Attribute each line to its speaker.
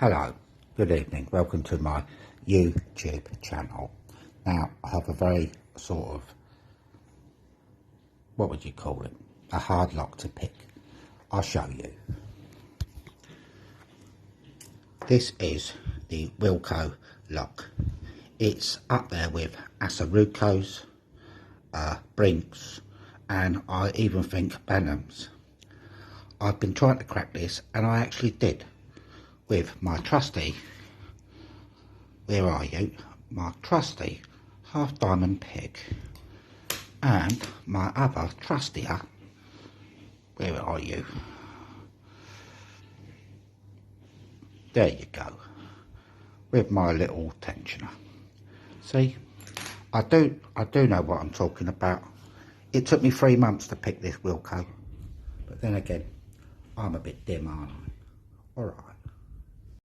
Speaker 1: Hello, good evening, welcome to my YouTube channel. Now, I have a very sort of, what would you call it, a hard lock to pick. I'll show you. This is the Wilko lock. It's up there with Asarucos, Brinks, and I even think Benhams. I've been trying to crack this, and I actually did, with my trusty, where are you, my trusty half diamond pick, and my other trustier, where are you, there you go, with my little tensioner. See, I do know what I'm talking about. It took me 3 months to pick this Wilko, but then again, I'm a bit dim, aren't I? Alright.